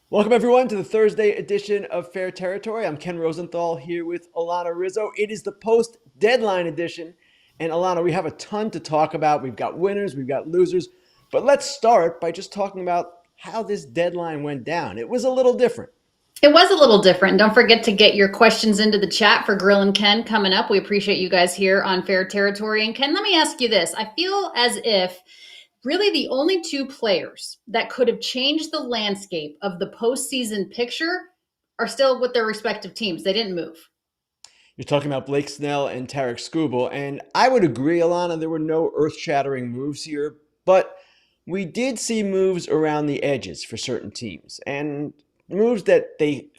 Welcome, everyone, to the Thursday edition of Fair Territory. I'm Ken Rosenthal here with Alanna Rizzo. It is the post-deadline edition. And Alanna, we have a ton to talk about. We've got winners, we've got losers. But let's start by just talking about how this deadline went down. It was a little different. It was a little different. Don't forget to get your questions into the chat for Grillin Ken coming up. We appreciate you guys here on Fair Territory. And Ken, let me ask you this. I feel as if really the only two players that could have changed the landscape of the postseason picture are still with their respective teams. They didn't move. You're talking about Blake Snell and Tarek Skubal. And I would agree, Alanna, there were no earth-shattering moves here. But we did see moves around the edges for certain teams. And moves that they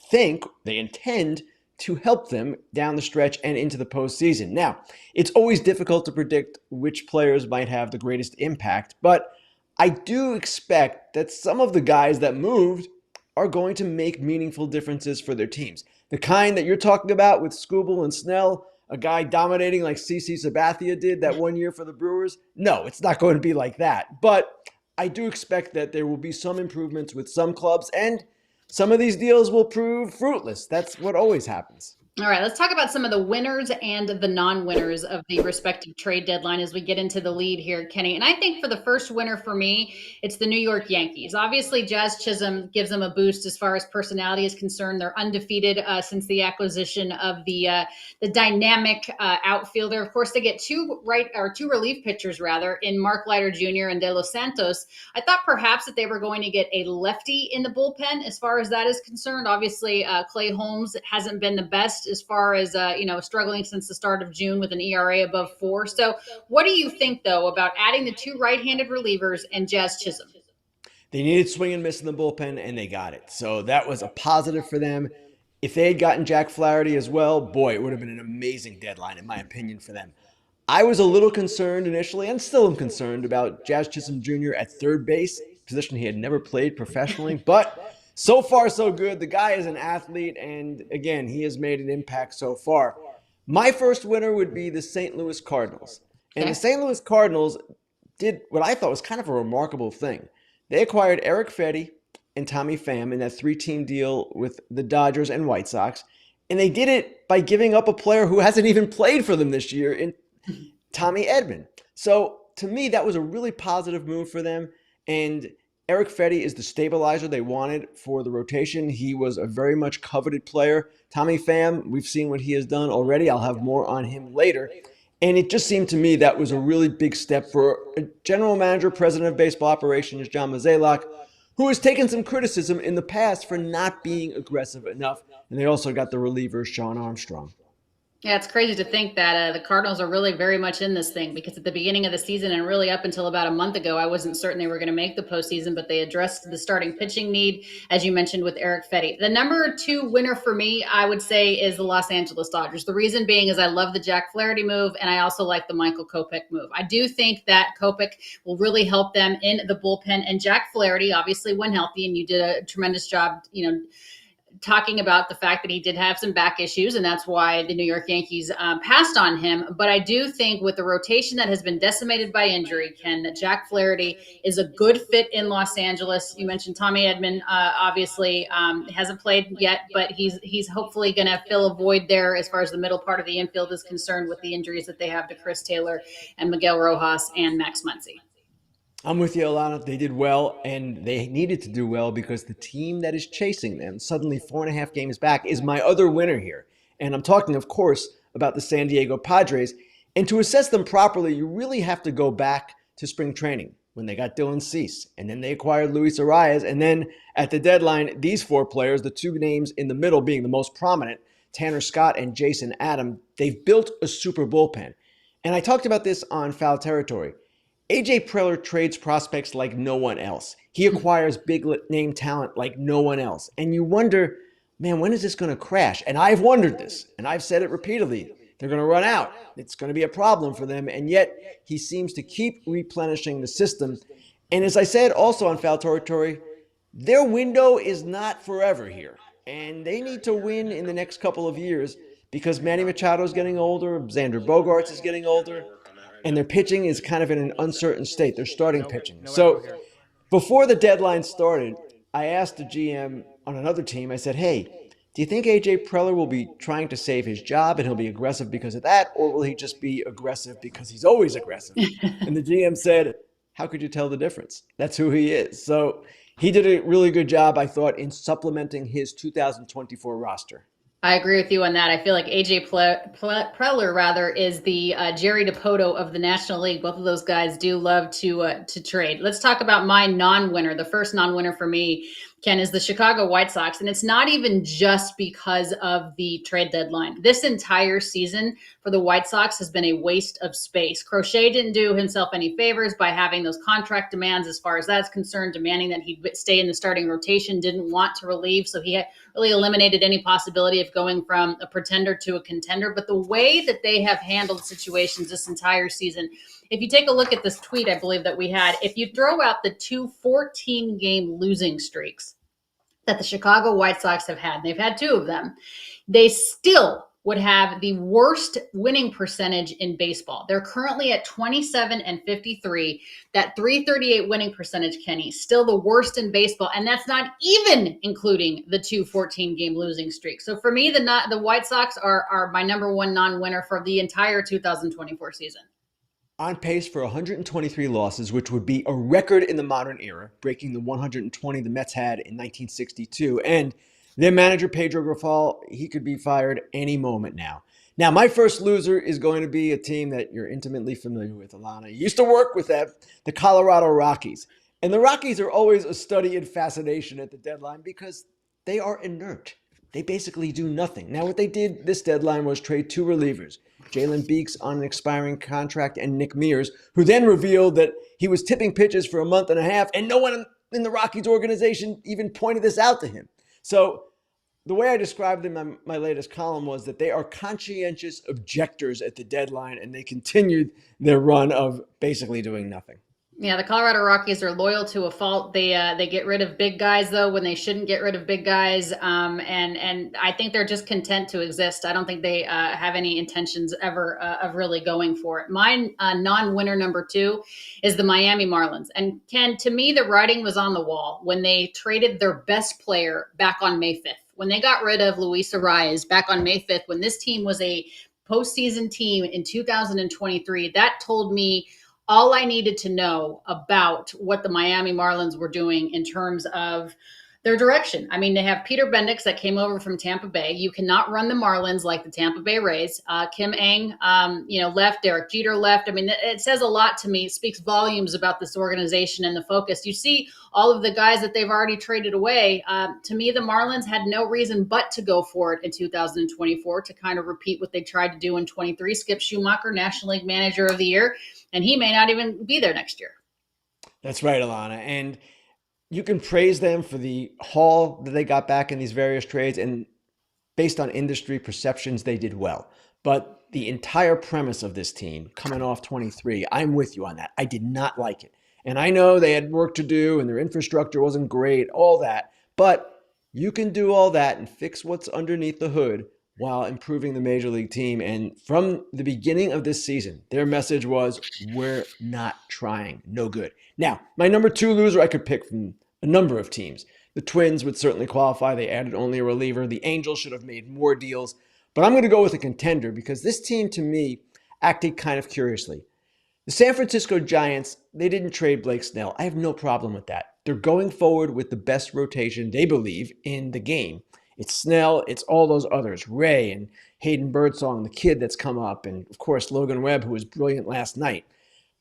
intend to help them down the stretch and into the postseason. Now, it's always difficult to predict which players might have the greatest impact, but I do expect that some of the guys that moved are going to make meaningful differences for their teams. The kind that you're talking about with Skubal and Snell, a guy dominating like CC Sabathia did that one year for the Brewers. No, it's not going to be like that. But I do expect that there will be some improvements with some clubs, and some of these deals will prove fruitless. That's what always happens. All right, let's talk about some of the winners and the non-winners of the respective trade deadline as we get into the lead here, Kenny. And I think for the first winner for me, it's the New York Yankees. Obviously, Jazz Chisholm gives them a boost as far as personality is concerned. They're undefeated since the acquisition of the dynamic outfielder. Of course, they get two relief pitchers rather in Mark Leiter Jr. and De Los Santos. I thought perhaps that they were going to get a lefty in the bullpen as far as that is concerned. Obviously, Clay Holmes hasn't been the best as far as struggling since the start of June with an ERA above 4. So, what do you think though about adding the two right-handed relievers and Jazz Chisholm? They needed swing and miss in the bullpen, and they got it. So that was a positive for them. If they had gotten Jack Flaherty as well, boy, it would have been an amazing deadline, in my opinion, for them. I was a little concerned initially, and still am concerned about Jazz Chisholm Jr. at third base, position he had never played professionally, but so far so good. The guy is an athlete, and again, he has made an impact so far. My first winner would be the St. Louis Cardinals. And the Okay. St. Louis Cardinals did what I thought was kind of a remarkable thing. They acquired Eric Fedde and Tommy Pham in that three-team deal with the Dodgers and White Sox, and they did it by giving up a player who hasn't even played for them this year in Tommy Edman. So to me, that was a really positive move for them. And Eric Fedde is the stabilizer they wanted for the rotation. He was a very much coveted player. Tommy Pham, we've seen what he has done already. I'll have more on him later. And it just seemed to me that was a really big step for a general manager, president of baseball operations, John Mozeliak, who has taken some criticism in the past for not being aggressive enough. And they also got the reliever, Sean Armstrong. Yeah, it's crazy to think that the Cardinals are really very much in this thing because at the beginning of the season and really up until about a month ago, I wasn't certain they were going to make the postseason, but they addressed the starting pitching need, as you mentioned, with Eric Fedde. The number two winner for me, I would say, is the Los Angeles Dodgers. The reason being is I love the Jack Flaherty move, and I also like the Michael Kopech move. I do think that Kopech will really help them in the bullpen, and Jack Flaherty, obviously, when healthy, and you did a tremendous job, talking about the fact that he did have some back issues, and that's why the New York Yankees passed on him. But I do think with the rotation that has been decimated by injury, Ken, that Jack Flaherty is a good fit in Los Angeles. You mentioned Tommy Edman, obviously hasn't played yet, but he's hopefully going to fill a void there as far as the middle part of the infield is concerned with the injuries that they have to Chris Taylor and Miguel Rojas and Max Muncy. I'm with you, Alana. They did well, and they needed to do well because the team that is chasing them, suddenly 4.5 games back, is my other winner here. And I'm talking, of course, about the San Diego Padres. And to assess them properly, you really have to go back to spring training when they got Dylan Cease, and then they acquired Luis Arias, and then at the deadline, these four players, the two names in the middle being the most prominent, Tanner Scott and Jason Adam, they've built a super bullpen. And I talked about this on Foul Territory. AJ Preller trades prospects like no one else. He acquires big name talent like no one else. And you wonder, man, when is this going to crash? And I've wondered this, and I've said it repeatedly. They're going to run out. It's going to be a problem for them. And yet he seems to keep replenishing the system. And as I said also on Foul Territory, their window is not forever here. And they need to win in the next couple of years because Manny Machado is getting older, Xander Bogaerts is getting older, and their pitching is kind of in an uncertain state. They're starting pitching. So before the deadline started, I asked the GM on another team, I said, hey, do you think AJ Preller will be trying to save his job and he'll be aggressive because of that? Or will he just be aggressive because he's always aggressive? And the GM said, how could you tell the difference? That's who he is. So he did a really good job, I thought, in supplementing his 2024 roster. I agree with you on that. I feel like AJ Preller rather is the Jerry DiPoto of the National League. Both of those guys do love to trade. Let's talk about my non-winner. The first non-winner for me, Ken, is the Chicago White Sox, and it's not even just because of the trade deadline. This entire season for the White Sox has been a waste of space. Crochet didn't do himself any favors by having those contract demands, as far as that's concerned, demanding that he stay in the starting rotation, didn't want to relieve, so he really eliminated any possibility of going from a pretender to a contender. But the way that they have handled situations this entire season, if you take a look at this tweet, I believe that we had, if you throw out the two 14-game losing streaks that the Chicago White Sox have had, and they've had two of them, they still would have the worst winning percentage in baseball. They're currently at 27-53. That 338 winning percentage, Kenny, still the worst in baseball. And that's not even including the two 14-game losing streaks. So for me, the White Sox are my number one non-winner for the entire 2024 season. On pace for 123 losses, which would be a record in the modern era, breaking the 120 the Mets had in 1962. And their manager, Pedro Grifol, he could be fired any moment now. Now, my first loser is going to be a team that you're intimately familiar with, Alanna. You used to work with them, the Colorado Rockies. And the Rockies are always a study in fascination at the deadline because they are inert. They basically do nothing. Now, what they did this deadline was trade two relievers, Jalen Beeks on an expiring contract and Nick Mears, who then revealed that he was tipping pitches for a month and a half, and no one in the Rockies organization even pointed this out to him. So the way I described them in my latest column was that they are conscientious objectors at the deadline, and they continued their run of basically doing nothing. Yeah, the Colorado Rockies are loyal to a fault. They get rid of big guys though when they shouldn't get rid of big guys, and I think they're just content to exist. I don't think they have any intentions ever of really going for it. My non-winner number two is the Miami Marlins, and Ken, to me, the writing was on the wall when they traded their best player back on May 5th. When they got rid of Luis Arias back on May 5th, when this team was a postseason team in 2023, that told me all I needed to know about what the Miami Marlins were doing in terms of their direction. I mean, they have Peter Bendix that came over from Tampa Bay. You cannot run the Marlins like the Tampa Bay Rays. Kim Ng, left. Derek Jeter left. I mean, it says a lot to me. It speaks volumes about this organization and the focus. You see all of the guys that they've already traded away. To me, the Marlins had no reason but to go for it in 2024 to kind of repeat what they tried to do in 23. Skip Schumacher, National League Manager of the Year, and he may not even be there next year. That's right, Alanna. And you can praise them for the haul that they got back in these various trades, and based on industry perceptions, they did well. But the entire premise of this team coming off 23, I'm with you on that. I did not like it. And I know they had work to do and their infrastructure wasn't great, all that. But you can do all that and fix what's underneath the hood while improving the major league team. And from the beginning of this season, their message was, we're not trying. No good. Now, my number two loser I could pick from a number of teams. The Twins would certainly qualify. They added only a reliever. The Angels should have made more deals. But I'm going to go with a contender because this team, to me, acted kind of curiously. The San Francisco Giants, they didn't trade Blake Snell. I have no problem with that. They're going forward with the best rotation they believe in the game. It's Snell, it's all those others, Ray and Hayden Birdsong, the kid that's come up, and of course Logan Webb, who was brilliant last night.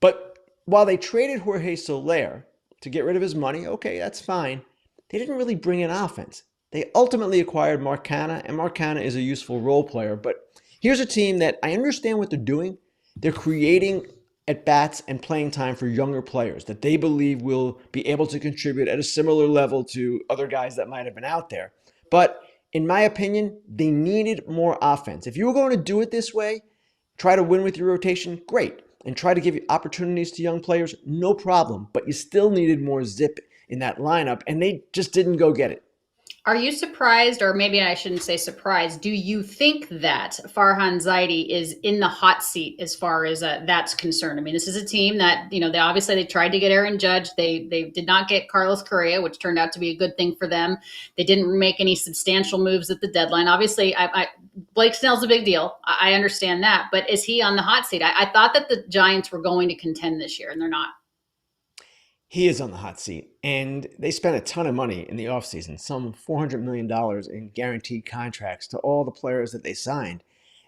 But while they traded Jorge Soler to get rid of his money, okay, that's fine. They didn't really bring in offense. They ultimately acquired Mark Canha, and Mark Canha is a useful role player. But here's a team that I understand what they're doing. They're creating at-bats and playing time for younger players that they believe will be able to contribute at a similar level to other guys that might have been out there. But in my opinion, they needed more offense. If you were going to do it this way, try to win with your rotation, great. And try to give opportunities to young players, no problem. But you still needed more zip in that lineup, and they just didn't go get it. Are you surprised, or maybe I shouldn't say surprised, do you think that Farhan Zaidi is in the hot seat as far as that's concerned? I mean, this is a team that, they tried to get Aaron Judge. They did not get Carlos Correa, which turned out to be a good thing for them. They didn't make any substantial moves at the deadline. Obviously, Blake Snell's a big deal. I understand that. But is he on the hot seat? I thought that the Giants were going to contend this year, and they're not. He is on the hot seat, and they spent a ton of money in the offseason, some $400 million in guaranteed contracts to all the players that they signed.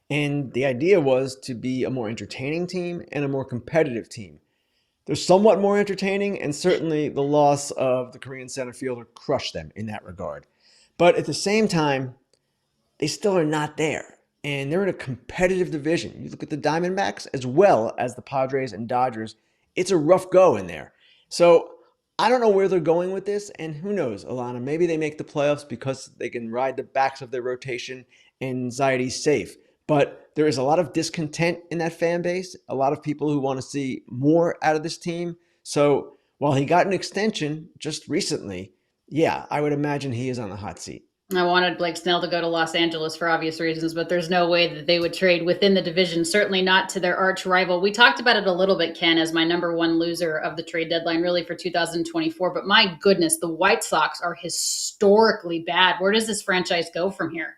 And the idea was to be a more entertaining team and a more competitive team. They're somewhat more entertaining, and certainly the loss of the Korean center fielder crushed them in that regard. But at the same time, they still are not there. And they're in a competitive division. You look at the Diamondbacks as well as the Padres and Dodgers, it's a rough go in there. So I don't know where they're going with this, and who knows, Alanna, maybe they make the playoffs because they can ride the backs of their rotation and Zaidi's safe. But there is a lot of discontent in that fan base, a lot of people who want to see more out of this team. So while he got an extension just recently, yeah, I would imagine he is on the hot seat. I wanted Blake Snell to go to Los Angeles for obvious reasons, but there's no way that they would trade within the division, certainly not to their arch rival. We talked about it a little bit, Ken, as my number one loser of the trade deadline, really for 2024. But my goodness, the White Sox are historically bad. Where does this franchise go from here?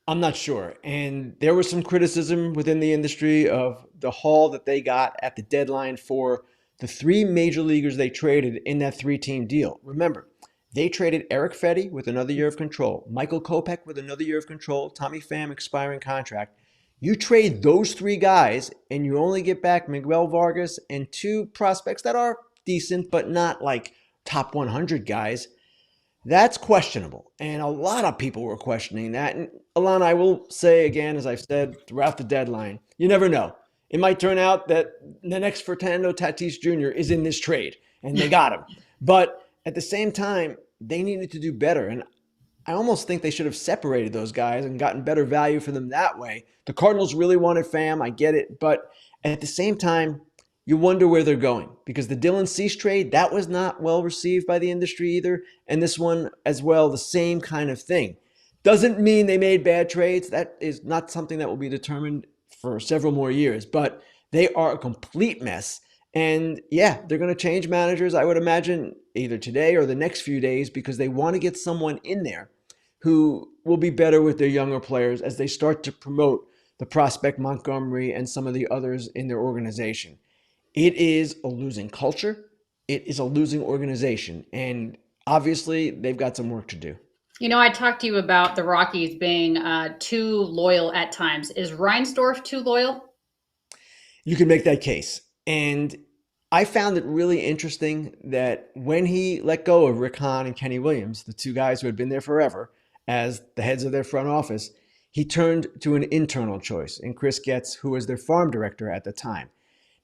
I'm not sure. And there was some criticism within the industry of the haul that they got at the deadline for the three major leaguers they traded in that three-team deal. Remember, they traded Eric Fetty with another year of control, Michael Kopech with another year of control, Tommy Pham expiring contract. You trade those three guys and you only get back Miguel Vargas and two prospects that are decent, but not like top 100 guys. That's questionable. And a lot of people were questioning that. And Alanna, I will say again, as I've said throughout the deadline, you never know. It might turn out that the next Fernando Tatis Jr. is in this trade and they got him. But at the same time, they needed to do better. And I almost think they should have separated those guys and gotten better value for them that way. The Cardinals really wanted Pham, I get it. But at the same time, you wonder where they're going because the Dylan Cease trade, that was not well received by the industry either. And this one as well, the same kind of thing. Doesn't mean they made bad trades. That is not something that will be determined for several more years, but they are a complete mess. And yeah, they're going to change managers, I would imagine, either today or the next few days because they want to get someone in there who will be better with their younger players as they start to promote the prospect Montgomery and some of the others in their organization. It is a losing culture. It is a losing organization. And obviously, they've got some work to do. I talked to you about the Rockies being too loyal at times. Is Reinsdorf too loyal? You can make that case. And I found it really interesting that when he let go of Rick Hahn and Kenny Williams, the two guys who had been there forever as the heads of their front office, he turned to an internal choice in Chris Getz, who was their farm director at the time.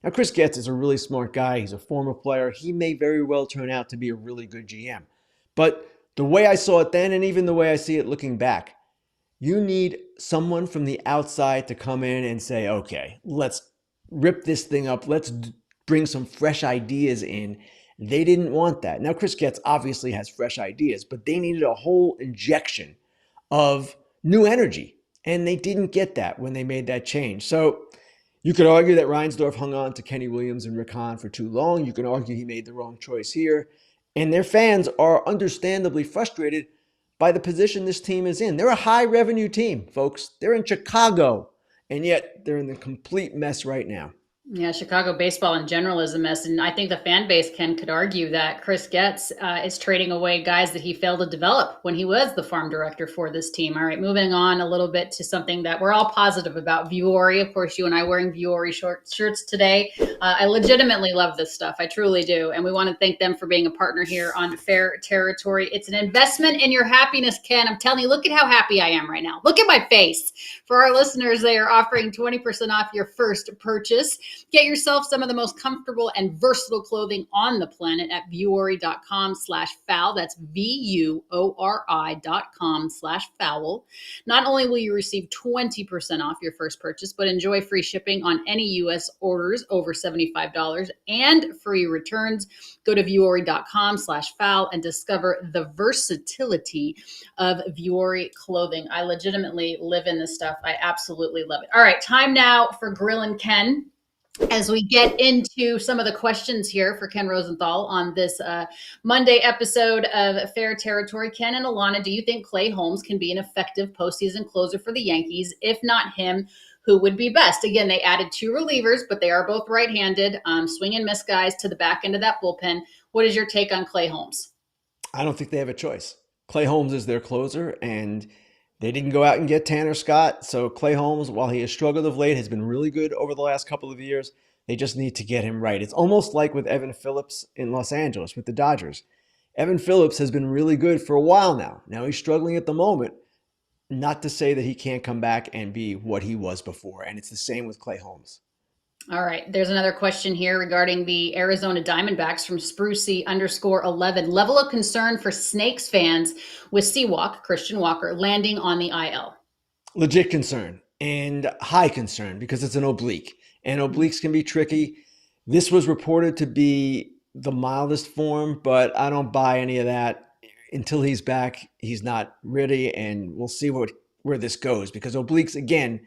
Now, Chris Getz is a really smart guy. He's a former player. He may very well turn out to be a really good GM. But the way I saw it then, and even the way I see it looking back, you need someone from the outside to come in and say, okay, let's rip this thing up. Let's bring some fresh ideas in. They didn't want that. Now, Chris Getz obviously has fresh ideas, but they needed a whole injection of new energy. And they didn't get that when they made that change. So you could argue that Reinsdorf hung on to Kenny Williams and Rick Hahn for too long. You can argue he made the wrong choice here. And their fans are understandably frustrated by the position this team is in. They're a high revenue team, folks. They're in Chicago, and yet they're in the complete mess right now. Yeah, Chicago baseball in general is a mess. And I think the fan base, Ken, could argue that Chris Getz is trading away guys that he failed to develop when he was the farm director for this team. All right, moving on a little bit to something that we're all positive about. Vuori, of course, you and I wearing Vuori shirts today. I legitimately love this stuff. I truly do. And we want to thank them for being a partner here on Fair Territory. It's an investment in your happiness, Ken. I'm telling you, look at how happy I am right now. Look at my face. For our listeners, they are offering 20% off your first purchase. Get yourself some of the most comfortable and versatile clothing on the planet at vuori.com/foul. That's VUORI.com/foul. Not only will you receive 20% off your first purchase, but enjoy free shipping on any U.S. orders over $75 and free returns. Go to vuori.com/foul and discover the versatility of Vuori clothing. I legitimately live in this stuff. I absolutely love it. All right, time now for Grillin Ken as we get into some of the questions here for Ken Rosenthal on this Monday episode of Fair Territory. Ken and Alanna, do you think Clay Holmes can be an effective postseason closer for the Yankees? If not him, who would be best? Again, they added 2 relievers, but they are both right-handed, swing and miss guys to the back end of that bullpen. What is your take on Clay Holmes? I don't think they have a choice. Clay Holmes is their closer, and they didn't go out and get Tanner Scott. So Clay Holmes, while he has struggled of late, has been really good over the last couple of years. They just need to get him right. It's almost like with Evan Phillips in Los Angeles with the Dodgers. Evan Phillips has been really good for a while now. Now he's struggling at the moment. Not to say that he can't come back and be what he was before. And it's the same with Clay Holmes. All right. There's another question here regarding the Arizona Diamondbacks from Sprucey_11. Level of concern for Snakes fans with Seawalk, Christian Walker, landing on the IL. Legit concern and high concern because it's an oblique. And obliques can be tricky. This was reported to be the mildest form, but I don't buy any of that. Until he's back, he's not ready, and we'll see where this goes because obliques, again,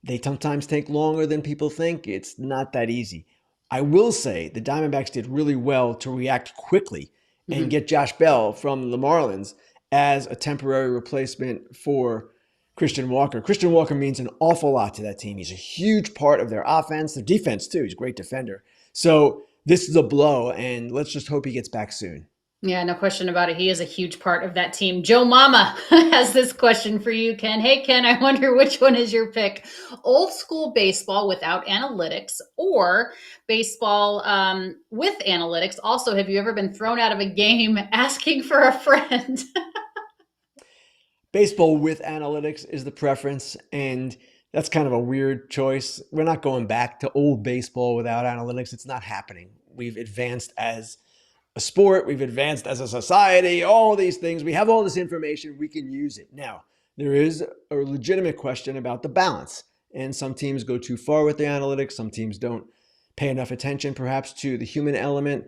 they sometimes take longer than people think. It's not that easy. I will say the Diamondbacks did really well to react quickly and get Josh Bell from the Marlins as a temporary replacement for Christian Walker. Christian Walker means an awful lot to that team. He's a huge part of their offense, their defense too. He's a great defender. So this is a blow, and let's just hope he gets back soon. Yeah, no question about it. He is a huge part of that team. Joe Mama has this question for you, Ken. Hey, Ken, I wonder which one is your pick? Old school baseball without analytics or baseball with analytics? Also, have you ever been thrown out of a game asking for a friend? Baseball with analytics is the preference, and that's kind of a weird choice. We're not going back to old baseball without analytics. It's not happening. We've advanced as a sport, we've advanced as a society, all these things. We have all this information, we can use it. Now, there is a legitimate question about the balance, and some teams go too far with the analytics, some teams don't pay enough attention perhaps to the human element.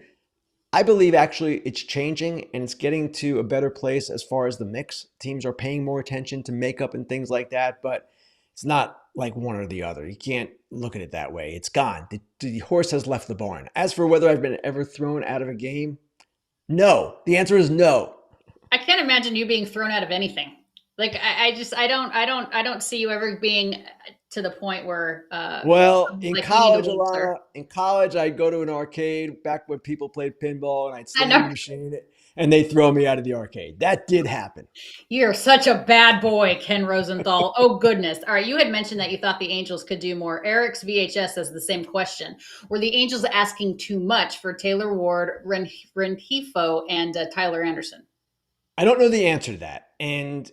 I believe actually it's changing and it's getting to a better place as far as the mix. Teams are paying more attention to makeup and things like that, but it's not like one or the other. You can't look at it that way. It's gone. The horse has left the barn. As for whether I've been ever thrown out of a game, no. The answer is no. I can't imagine you being thrown out of anything. Like I don't see you ever being to the point where Well, in like college, Alanna, in college, I'd go to an arcade back when people played pinball, and I'd stand in the machine, and they'd throw me out of the arcade. That did happen. You're such a bad boy, Ken Rosenthal. Oh, goodness. All right. You had mentioned that you thought the Angels could do more. Eric's VHS has the same question. Were the Angels asking too much for Taylor Ward, Rengifo, and Tyler Anderson? I don't know the answer to that. And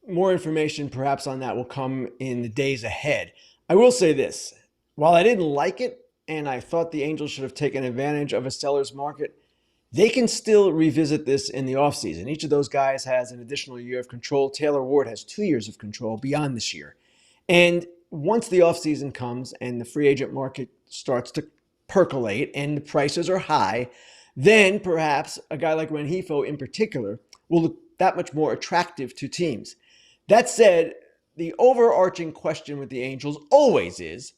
more information perhaps on that will come in the days ahead. I will say this. While I didn't like it, and I thought the Angels should have taken advantage of a seller's market, they can still revisit this in the offseason. Each of those guys has an additional year of control. Taylor Ward has 2 years of control beyond this year. And once the offseason comes and the free agent market starts to percolate and the prices are high, then perhaps a guy like Rengifo in particular will look that much more attractive to teams. That said, the overarching question with the Angels always is,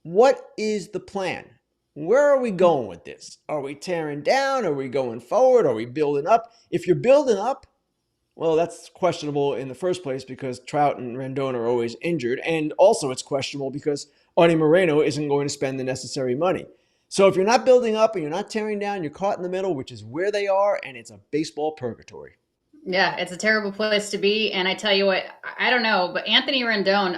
what is the plan? Where are we going with this? Are we tearing down? Are we going forward? Are we building up? If you're building up, well, that's questionable in the first place because Trout and Rendon are always injured. And also it's questionable because Arnie Moreno isn't going to spend the necessary money. So if you're not building up and you're not tearing down, you're caught in the middle, which is where they are, and it's a baseball purgatory. Yeah, it's a terrible place to be. And I tell you what, I don't know, but Anthony Rendon,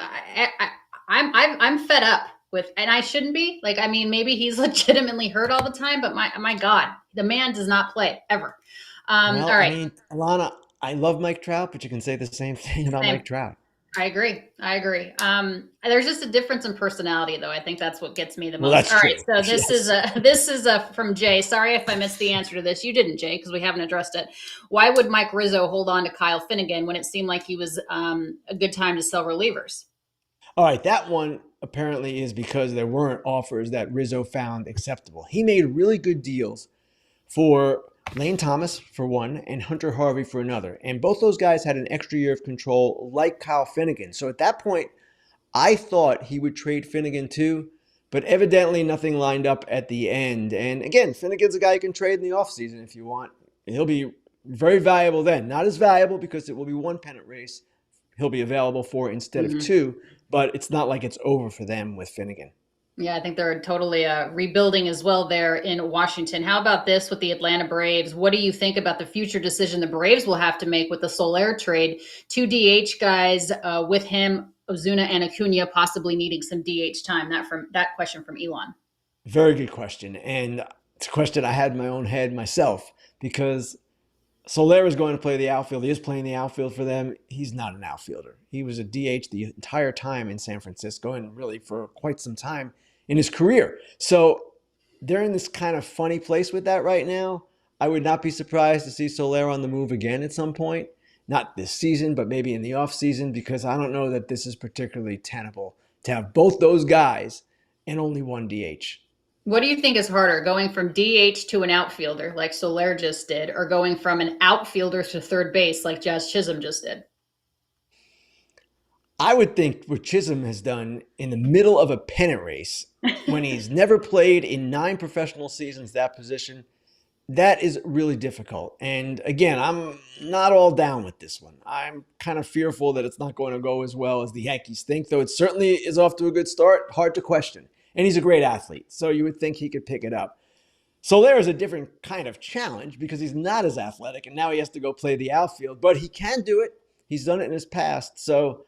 I'm fed up with, and I shouldn't be. Like, I mean, maybe he's legitimately hurt all the time, but my God, the man does not play ever. Well, All I right. mean, Alanna, I love Mike Trout, but you can say the same thing about Same. Mike Trout. I agree. I agree. There's just a difference in personality, though. I think that's what gets me the Well, most. that's All right, true. so Yes. this is a from Jay. Sorry if I missed the answer to this. You didn't, Jay, because we haven't addressed it. Why would Mike Rizzo hold on to Kyle Finnegan when it seemed like he was a good time to sell relievers? All right, that one apparently is because there weren't offers that Rizzo found acceptable. He made really good deals for Lane Thomas for one and Hunter Harvey for another. And both those guys had an extra year of control like Kyle Finnegan. So at that point, I thought he would trade Finnegan too, but evidently nothing lined up at the end. And again, Finnegan's a guy you can trade in the offseason if you want. He'll be very valuable then. Not as valuable because it will be one pennant race he'll be available for instead of Mm-hmm. two, but it's not like it's over for them with Finnegan. Yeah, I think they're totally rebuilding as well there in Washington. How about this with the Atlanta Braves? What do you think about the future decision the Braves will have to make with the Soler trade? Two DH guys with him, Ozuna and Acuna, possibly needing some DH time. That question from Elon. Very good question. And it's a question I had in my own head myself because Soler is going to play the outfield. He is playing the outfield for them. He's not an outfielder. He was a DH the entire time in San Francisco and really for quite some time in his career. So they're in this kind of funny place with that right now. I would not be surprised to see Soler on the move again at some point. Not this season, but maybe in the offseason, because I don't know that this is particularly tenable to have both those guys and only one DH. What do you think is harder, going from DH to an outfielder like Soler just did, or going from an outfielder to third base like Jazz Chisholm just did? I would think what Chisholm has done in the middle of a pennant race when he's never played in 9 professional seasons that position, that is really difficult. And again, I'm not all down with this one. I'm kind of fearful that it's not going to go as well as the Yankees think, though it certainly is off to a good start. Hard to question. And he's a great athlete, so you would think he could pick it up. Soler is a different kind of challenge because he's not as athletic, and now he has to go play the outfield, but he can do it. He's done it in his past. So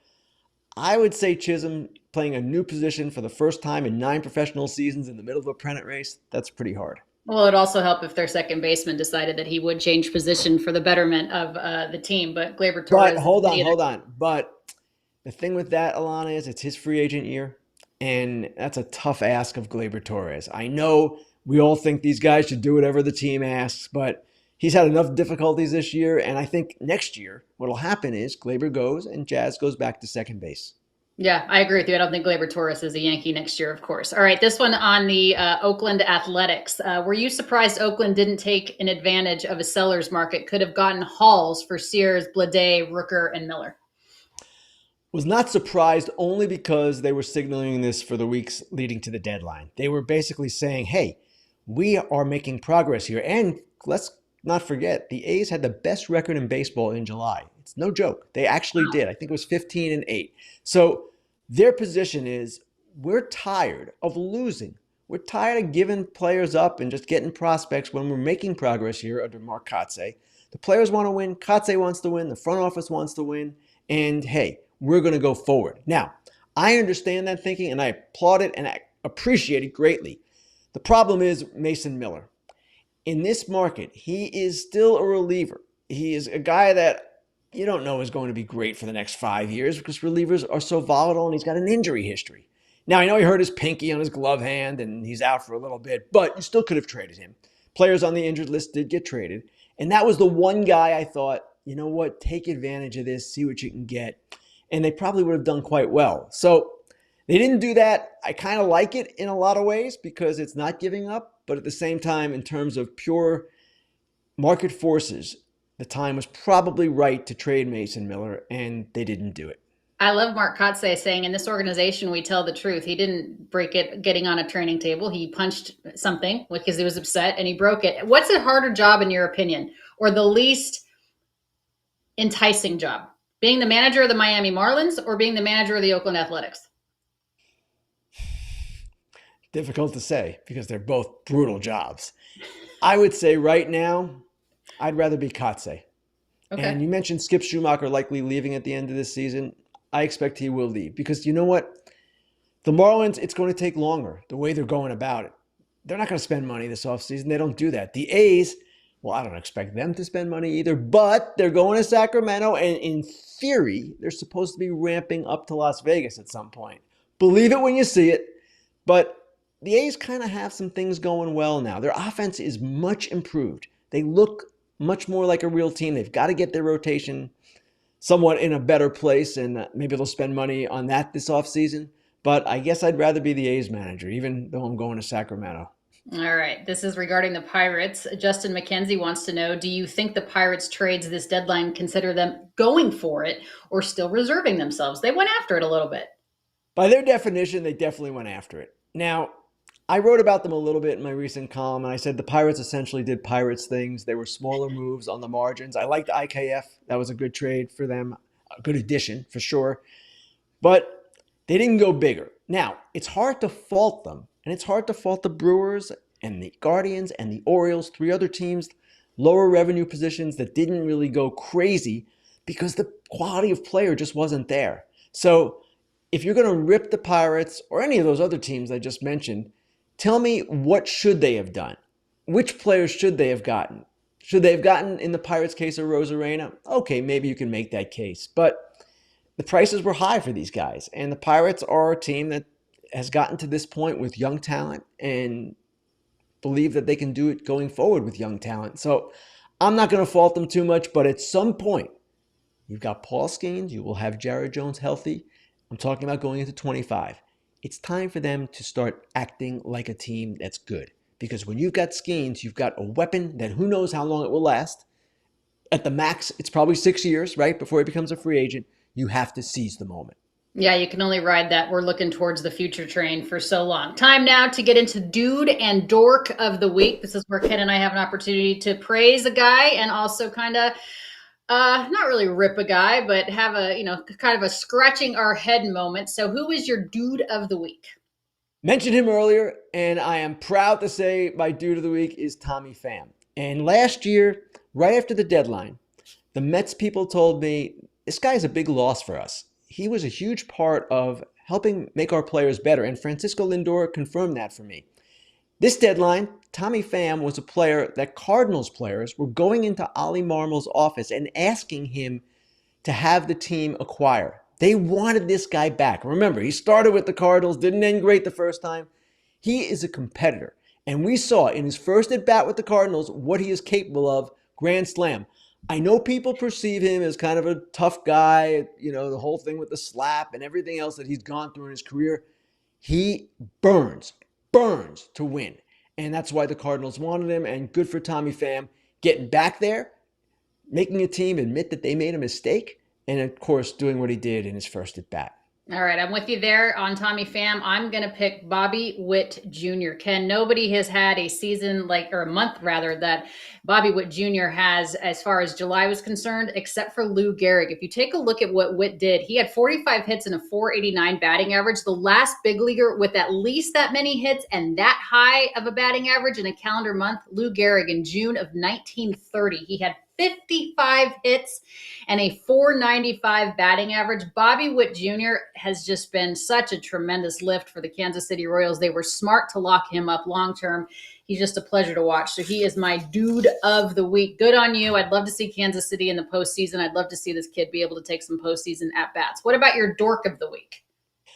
I would say Chisholm playing a new position for the first time in 9 professional seasons in the middle of a pennant race, that's pretty hard. Well, it'd also help if their second baseman decided that he would change position for the betterment of the team. But Gleyber But Torres, hold on, neither. hold on. But the thing with that, Alanna, is it's his free agent year. And that's a tough ask of Gleyber Torres. I know we all think these guys should do whatever the team asks, but he's had enough difficulties this year. And I think next year, what will happen is Gleyber goes and Jazz goes back to second base. Yeah, I agree with you. I don't think Gleyber Torres is a Yankee next year, of course. All right, this one on the Oakland Athletics. Were you surprised Oakland didn't take an advantage of a seller's market? Could have gotten hauls for Sears, Blade, Rooker, and Miller. Was not surprised only because they were signaling this for the weeks leading to the deadline. They were basically saying, hey, we are making progress here. And let's not forget, the A's had the best record in baseball in July. It's no joke. They actually did. I think it was 15-8. So their position is we're tired of losing. We're tired of giving players up and just getting prospects when we're making progress here under Mark Kotze. The players want to win. Kotze wants to win. The front office wants to win. And hey, we're going to go forward. Now, I understand that thinking and I applaud it and I appreciate it greatly. The problem is Mason Miller. In this market, he is still a reliever. He is a guy that you don't know is going to be great for the next 5 years because relievers are so volatile and he's got an injury history. Now, I know he hurt his pinky on his glove hand and he's out for a little bit, but you still could have traded him. Players on the injured list did get traded. And that was the one guy I thought, you know what, take advantage of this, see what you can get. And they probably would have done quite well. So they didn't do that. I kind of like it in a lot of ways because it's not giving up. But at the same time, in terms of pure market forces, the time was probably right to trade Mason Miller, and they didn't do it. I love Mark Kotze saying, in this organization, we tell the truth. He didn't break it getting on a training table. He punched something because he was upset and he broke it. What's a harder job, in your opinion, or the least enticing job? Being the manager of the Miami Marlins or being the manager of the Oakland Athletics? Difficult to say because they're both brutal jobs. I would say right now, I'd rather be Kotze. And Okay. you mentioned Skip Schumacher likely leaving at the end of this season. I expect he will leave because you know what? The Marlins, it's going to take longer the way they're going about it. They're not going to spend money this offseason. They don't do that. The A's, Well, I don't expect them to spend money either, but they're going to Sacramento, and in theory, they're supposed to be ramping up to Las Vegas at some point. Believe it when you see it, but the A's kind of have some things going well now. Their offense is much improved. They look much more like a real team. They've got to get their rotation somewhat in a better place, and maybe they'll spend money on that this offseason. But I guess I'd rather be the A's manager, even though I'm going to Sacramento. All right. This is regarding the Pirates. Justin McKenzie wants to know, do you think the Pirates trades this deadline consider them going for it or still reserving themselves? They went after it a little bit. By their definition, they definitely went after it. Now, I wrote about them a little bit in my recent column, and I said the Pirates essentially did Pirates things. They were smaller moves on the margins. I liked IKF. That was a good trade for them, a good addition for sure. But they didn't go bigger. Now, it's hard to fault them, and it's hard to fault the Brewers and the Guardians and the Orioles, three other teams, lower revenue positions that didn't really go crazy because the quality of player just wasn't there. So if you're going to rip the Pirates or any of those other teams I just mentioned, tell me, what should they have done? Which players should they have gotten? Should they have gotten, in the Pirates' case, a Rosarena? Okay, maybe you can make that case. But the prices were high for these guys. And the Pirates are a team that has gotten to this point with young talent and believe that they can do it going forward with young talent. So I'm not going to fault them too much. But at some point, you've got Paul Skeens. You will have Jared Jones healthy. I'm talking about going into 25. It's time for them to start acting like a team that's good. Because when you've got Skeens, you've got a weapon that who knows how long it will last. At the max, it's probably 6 years, right, before he becomes a free agent. You have to seize the moment. Yeah, you can only ride that "we're looking towards the future" train for so long. Time now to get into Dude and Dork of the Week. This is where Ken and I have an opportunity to praise a guy and also kind of not really rip a guy, but have a, kind of a scratching our head moment. So who is your Dude of the Week? Mentioned him earlier, and I am proud to say my Dude of the Week is Tommy Pham. And last year, right after the deadline, the Mets people told me, this guy's a big loss for us. He was a huge part of helping make our players better, and Francisco Lindor confirmed that for me. This deadline, Tommy Pham was a player that Cardinals players were going into Ollie Marmol's office and asking him to have the team acquire. They wanted this guy back. Remember, he started with the Cardinals, didn't end great the first time. He is a competitor, and we saw in his first at-bat with the Cardinals what he is capable of. Grand slam. I know people perceive him as kind of a tough guy, the whole thing with the slap and everything else that he's gone through in his career. He burns to win. And that's why the Cardinals wanted him, and good for Tommy Pham getting back there, making a team admit that they made a mistake, and of course, doing what he did in his first at-bat. All right, I'm with you there on Tommy Pham. I'm going to pick Bobby Witt Jr. Ken, nobody has had a season or a month rather, that Bobby Witt Jr. has as far as July was concerned, except for Lou Gehrig. If you take a look at what Witt did, he had 45 hits and a 489 batting average. The last big leaguer with at least that many hits and that high of a batting average in a calendar month, Lou Gehrig, in June of 1930. He had 55 hits and a 495 batting average. Bobby Witt Jr. has just been such a tremendous lift for the Kansas City Royals. They were smart to lock him up long term. He's just a pleasure to watch. So he is my Dude of the Week. Good on you. I'd love to see Kansas City in the postseason. I'd love to see this kid be able to take some postseason at-bats. What about your Dork of the Week?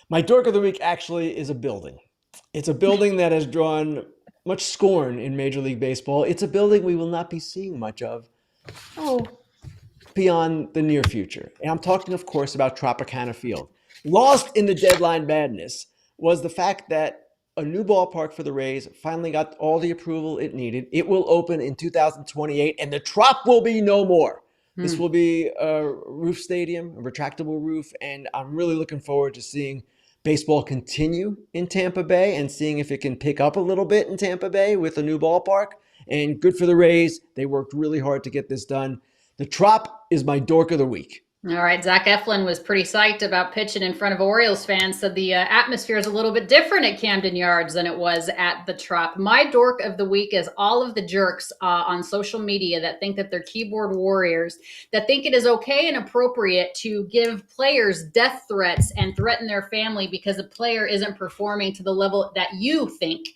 My Dork of the Week actually is a building. It's a building that has drawn much scorn in Major League Baseball. It's a building we will not be seeing much of beyond the near future. And I'm talking, of course, about Tropicana Field. Lost in the deadline madness was the fact that a new ballpark for the Rays finally got all the approval it needed. It will open in 2028, and the Trop will be no more. This will be a roof stadium, a retractable roof, and I'm really looking forward to seeing baseball continue in Tampa Bay and seeing if it can pick up a little bit in Tampa Bay with a new ballpark. And good for the Rays. They worked really hard to get this done. The Trop is my Dork of the Week. All right, Zach Eflin was pretty psyched about pitching in front of Orioles fans. Said the atmosphere is a little bit different at Camden Yards than it was at the Trop. My dork of the week is all of the jerks on social media that think that they're keyboard warriors, that think it is okay and appropriate to give players death threats and threaten their family because a player isn't performing to the level that you think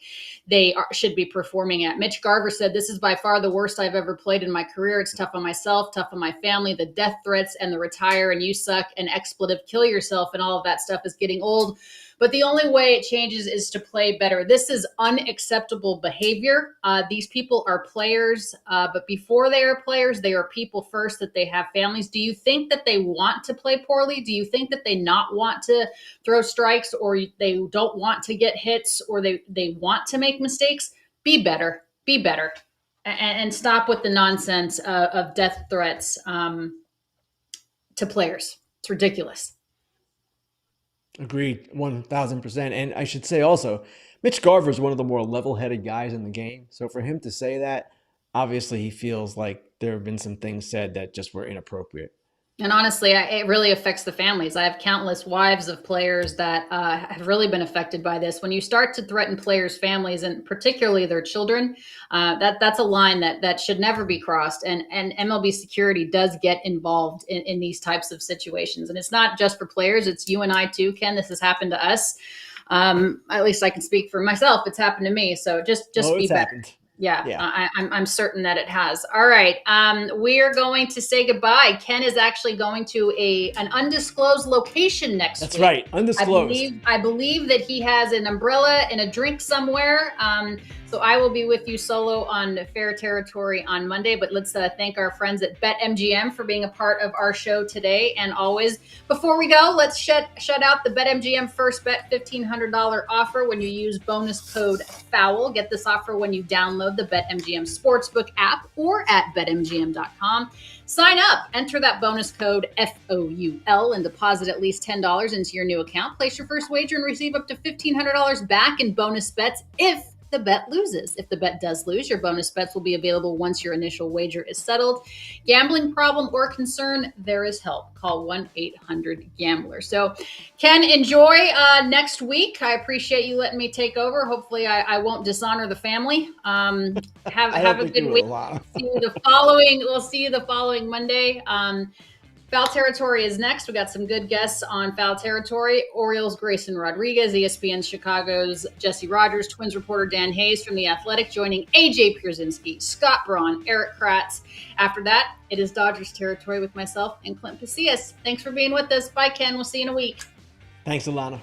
should be performing at. Mitch Garver said, "This is by far the worst I've ever played in my career. It's tough on myself, tough on my family. The death threats and the retire and you suck and expletive kill yourself and all of that stuff is getting old. But the only way it changes is to play better. This is unacceptable behavior. These people are players, but before they are players, they are people first, that they have families. Do you think that they want to play poorly? Do you think that they not want to throw strikes, or they don't want to get hits, or they want to make mistakes? Be better. Be better. And stop with the nonsense of death threats to players. It's ridiculous." Agreed, 1000%. And I should say also, Mitch Garver is one of the more level headed guys in the game. So for him to say that, obviously he feels like there have been some things said that just were inappropriate. And honestly, it really affects the families. I have countless wives of players that have really been affected by this. When you start to threaten players' families, and particularly their children, that's a line that should never be crossed. And MLB security does get involved in these types of situations. And it's not just for players; it's you and I too, Ken. This has happened to us. At least I can speak for myself. It's happened to me. So just Oh, be it's better. happened. Yeah, Yeah, I'm certain that it has. All right, we are going to say goodbye. Ken is actually going to an undisclosed location next that's week. right. Undisclosed. I believe that he has an umbrella and a drink somewhere. So I will be with you solo on fair territory on Monday. But let's thank our friends at BetMGM for being a part of our show today. And always, before we go, let's shut out the BetMGM first bet $1,500 offer when you use bonus code FOUL. Get this offer when you download the BetMGM Sportsbook app or at betmgm.com. Sign up, enter that bonus code FOUL, and deposit at least $10 into your new account. Place your first wager and receive up to $1,500 back in bonus bets if the bet loses. If the bet does lose, your bonus bets will be available once your initial wager is settled. Gambling problem or concern, there is help. Call 1-800-GAMBLER. So, Ken, enjoy next week. I appreciate you letting me take over. Hopefully, I won't dishonor the family. I Have don't a think you good will, week. Alana. We'll see you the following Monday. Foul Territory is next. We got some good guests on Foul Territory. Orioles Grayson Rodriguez, ESPN Chicago's Jesse Rogers, Twins reporter Dan Hayes from The Athletic, joining AJ Pierzynski, Scott Braun, Eric Kratz. After that, it is Dodgers Territory with myself and Clint Pasillas. Thanks for being with us. Bye, Ken. We'll see you in a week. Thanks, Alana.